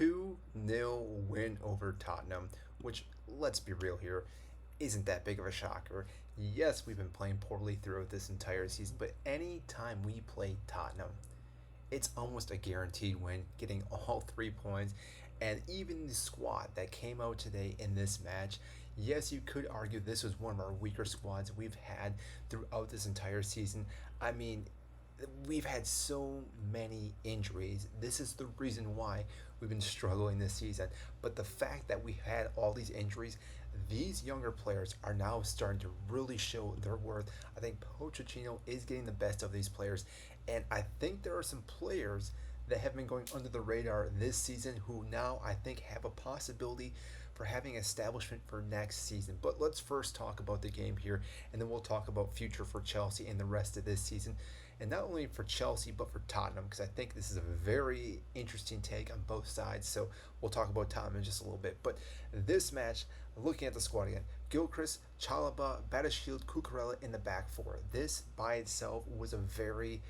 2-0 win over Tottenham, which, let's be real here, isn't that big of a shocker. Yes, we've been playing poorly throughout this entire season, but any time we play Tottenham, it's almost a guaranteed win, getting all 3 points. And even the squad that came out today in this match, yes, you could argue this was one of our weaker squads we've had throughout this entire season. I mean, we've had so many injuries. This is the reason why we've been struggling this season. But the fact that we had all these injuries, these younger players are now starting to really show their worth. I think Pochettino is getting the best of these players, and I think there are some players that have been going under the radar this season who now I think have a possibility for having establishment for next season. But let's first talk about the game here, and then we'll talk about future for Chelsea and the rest of this season. And not only for Chelsea, but for Tottenham, because I think this is a very interesting take on both sides. So we'll talk about Tottenham in just a little bit. But this match, looking at the squad again, Gilchrist, Chalobah, Battlefield, Cucurella in the back four. This by itself was a very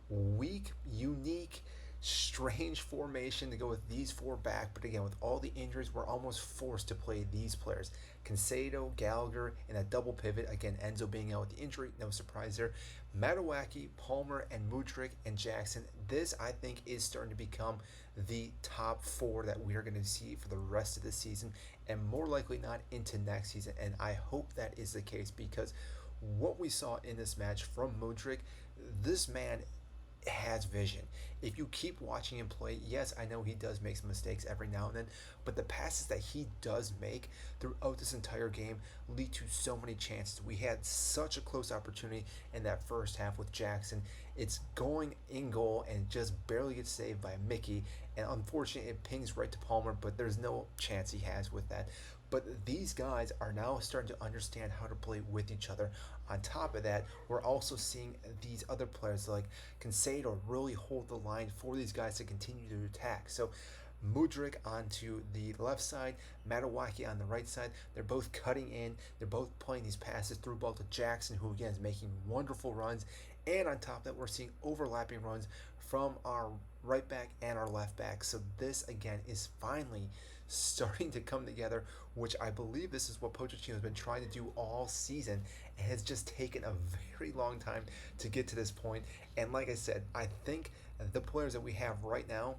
weak, unique, strange formation to go with these four back, but again, with all the injuries, we're almost forced to play these players. Caicedo, Gallagher, and a double pivot. Again, Enzo being out with the injury, no surprise there. Madueke, Palmer, and Mudryk and Jackson. This, I think, is starting to become the top four that we are going to see for the rest of the season, and more likely not into next season. And I hope that is the case, because what we saw in this match from Mudryk, this man has vision. If you keep watching him play, yes, I know he does make some mistakes every now and then, but the passes that he does make throughout this entire game lead to so many chances. We had such a close opportunity in that first half with Jackson. It's going in goal and just barely gets saved by Mickey, and unfortunately it pings right to Palmer, but there's no chance he has with that. But these guys are now starting to understand how to play with each other. On top of that, we're also seeing these other players like Caicedo really hold the line for these guys to continue to attack. So Mudryk onto the left side, Madueke on the right side. They're both cutting in. They're both playing these passes through ball to Jackson, who again is making wonderful runs. And on top of that, we're seeing overlapping runs from our right back and our left back. So this again is finally starting to come together, which I believe this is what Pochettino has been trying to do all season, and has just taken a very long time to get to this point. And like I said, I think the players that we have right now,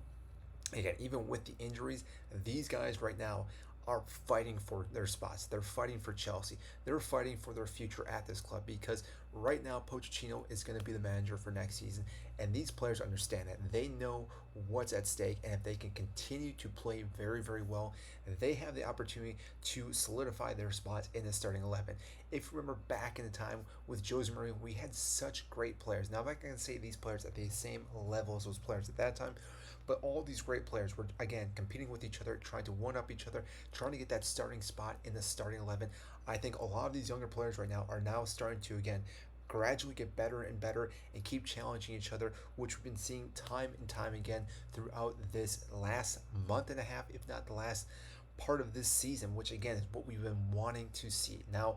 again, even with the injuries, these guys right now are fighting for their spots. They're fighting for Chelsea. They're fighting for their future at this club, because right now Pochettino is going to be the manager for next season, and these players understand that. They know what's at stake, and if they can continue to play very, very well, they have the opportunity to solidify their spots in the starting 11. If you remember back in the time with Jose Mourinho, we had such great players. Now, I'm not going to say these players at the same level as those players at that time, but all these great players were, again, competing with each other, trying to one-up each other, trying to get that starting spot in the starting 11. I think a lot of these younger players right now are now starting to, again, gradually get better and better and keep challenging each other, which we've been seeing time and time again throughout this last month and a half, if not the last part of this season, which again is what we've been wanting to see. Now,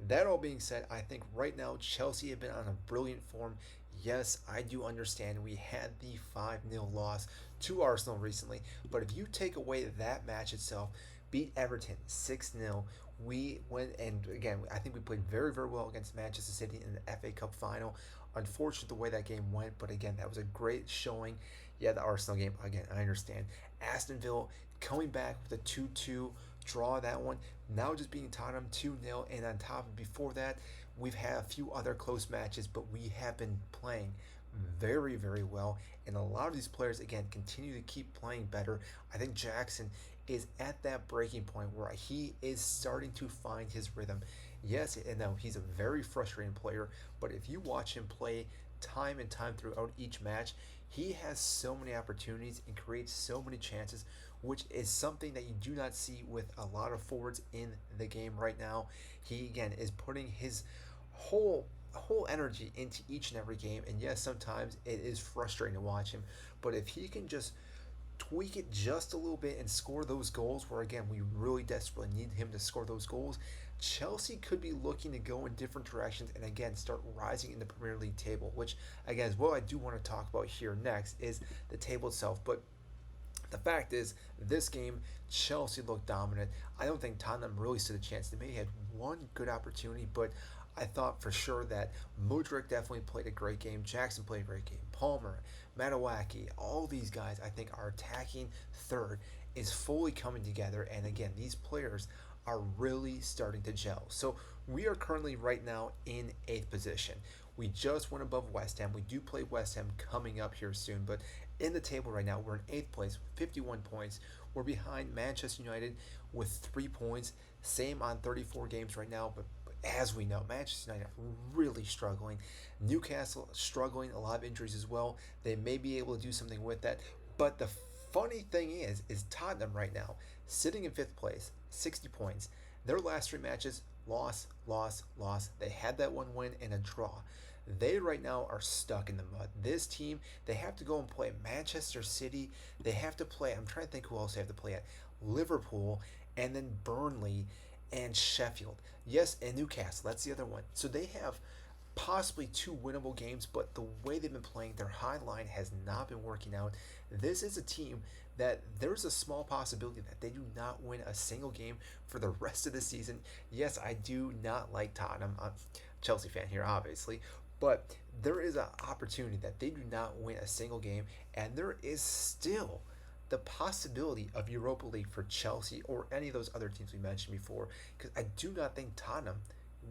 that all being said, I think right now Chelsea have been on a brilliant form. Yes, I do understand we had the 5-0 loss to Arsenal recently, but if you take away that match itself, beat Everton 6-0, we went, and again, I think we played very, very well against Manchester City in the FA Cup final. Unfortunate the way that game went, but again, that was a great showing. Yeah, the Arsenal game, again, I understand. Aston Villa coming back with a 2-2 draw, that one. Now just beating Tottenham 2-0, and on top of before that, we've had a few other close matches, but we have been playing very, very well, and a lot of these players again continue to keep playing better. I think Jackson is at that breaking point where he is starting to find his rhythm. Yes, and now he's a very frustrating player, but if you watch him play time and time throughout each match, he has so many opportunities and creates so many chances, which is something that you do not see with a lot of forwards in the game right now. He again is putting his whole energy into each and every game, and yes, sometimes it is frustrating to watch him, but if he can just tweak it just a little bit and score those goals, where again we really desperately need him to score those goals, Chelsea could be looking to go in different directions and again start rising in the Premier League table, which again is what I do want to talk about here next, is the table itself. But The fact is, this game, Chelsea looked dominant. I don't think Tottenham really stood a chance. They may have had one good opportunity, but I thought for sure that Mudryk definitely played a great game. Jackson played a great game. Palmer, Matawaki, all these guys, I think, our attacking third is fully coming together. And again, these players are really starting to gel. So we are currently right now in 8th position. We just went above West Ham. We do play West Ham coming up here soon, but in the table right now, we're in 8th place with 51 points. We're behind Manchester United with 3 points. Same on 34 games right now, but as we know, Manchester United are really struggling. Newcastle struggling, a lot of injuries as well. They may be able to do something with that. But the funny thing is Tottenham right now, sitting in 5th place, 60 points. Their last 3 matches, loss, loss, loss. They had that one win and a draw. They right now are stuck in the mud. This team, they have to go and play Manchester City. They have to play, I'm trying to think who else they have to play at. Liverpool, and then Burnley and Sheffield. Yes, and Newcastle. That's the other one. So they have possibly 2 winnable games, but the way they've been playing, their high line has not been working out. This is a team that there's a small possibility that they do not win a single game for the rest of the season. Yes, I do not like Tottenham. I'm a Chelsea fan here, obviously, but there is an opportunity that they do not win a single game, and there is still the possibility of Europa League for Chelsea or any of those other teams we mentioned before, because I do not think Tottenham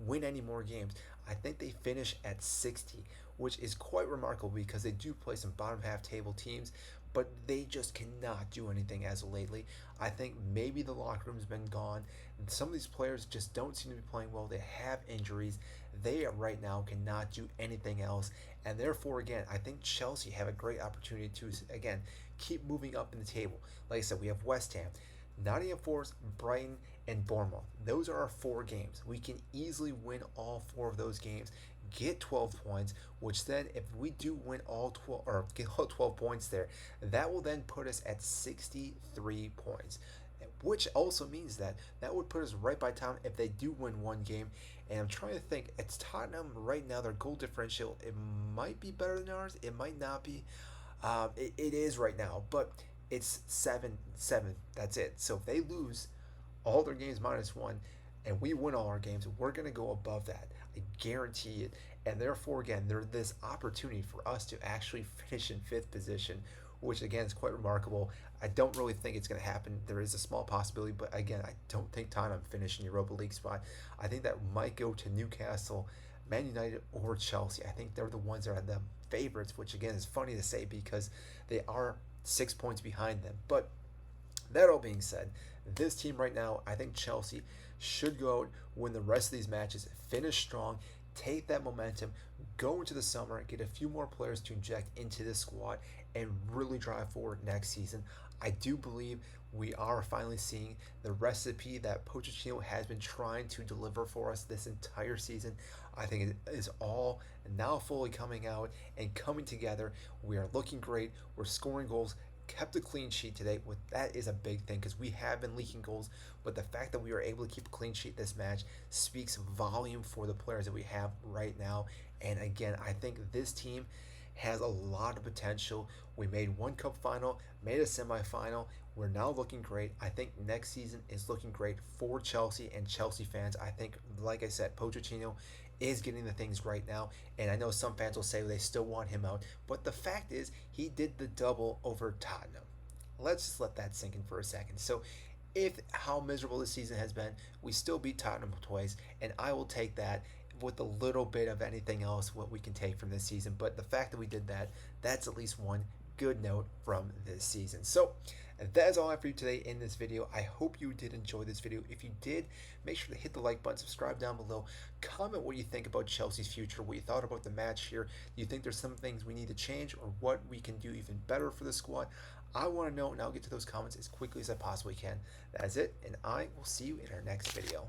win any more games. I think they finish at 60, which is quite remarkable because they do play some bottom half table teams, but they just cannot do anything as of lately. I think maybe the locker room's been gone. Some of these players just don't seem to be playing well. They have injuries. They right now cannot do anything else. And therefore, again, I think Chelsea have a great opportunity to, again, keep moving up in the table. Like I said, we have West Ham, Nottingham Forest, Brighton, and Bournemouth. Those are our 4 games. We can easily win all 4 of those games, get 12 points, which then if we do win all 12 or get all 12 points there, that will then put us at 63 points, which also means that that would put us right by Tottenham if they do win one game. And I'm trying to think, it's Tottenham right now, their goal differential, it might be better than ours, it might not be. It is right now, but it's 7-7. That's it. So if they lose all their games -1 and we win all our games, we're going to go above that. I guarantee it. And therefore, again, there's this opportunity for us to actually finish in 5th position, which again is quite remarkable. I don't really think it's going to happen. There is a small possibility, but again, I don't think Tottenham finish in Europa League spot. I think that might go to Newcastle, Man United, or Chelsea. I think they're the ones that are the favorites, which again is funny to say because they are 6 points behind them. But that all being said, this team right now, I think Chelsea should go out, win the rest of these matches, finish strong, take that momentum, go into the summer, get a few more players to inject into this squad, and really drive forward next season. I do believe we are finally seeing the recipe that Pochettino has been trying to deliver for us this entire season. I think it is all now fully coming out and coming together. We are looking great. We're scoring goals. Kept a clean sheet today. That is a big thing because we have been leaking goals, but the fact that we were able to keep a clean sheet this match speaks volume for the players that we have right now. And again, I think this team has a lot of potential. We made one cup final, made a semifinal. We're now looking great. I think next season is looking great for Chelsea and Chelsea fans. I think, like I said, Pochettino is getting the things right now. And I know some fans will say they still want him out. But the fact is, he did the double over Tottenham. Let's just let that sink in for a second. So if how miserable this season has been, we still beat Tottenham twice. And I will take that with a little bit of anything else what we can take from this season. But the fact that we did that, that's at least one good note from this season. So that is all I have for you today in this video. I hope you did enjoy this video. If you did, make sure to hit the like button, subscribe down below, comment what you think about Chelsea's future, what you thought about the match here. Do you think there's some things we need to change or what we can do even better for the squad? I want to know, and I'll get to those comments as quickly as I possibly can. That is it, and I will see you in our next video.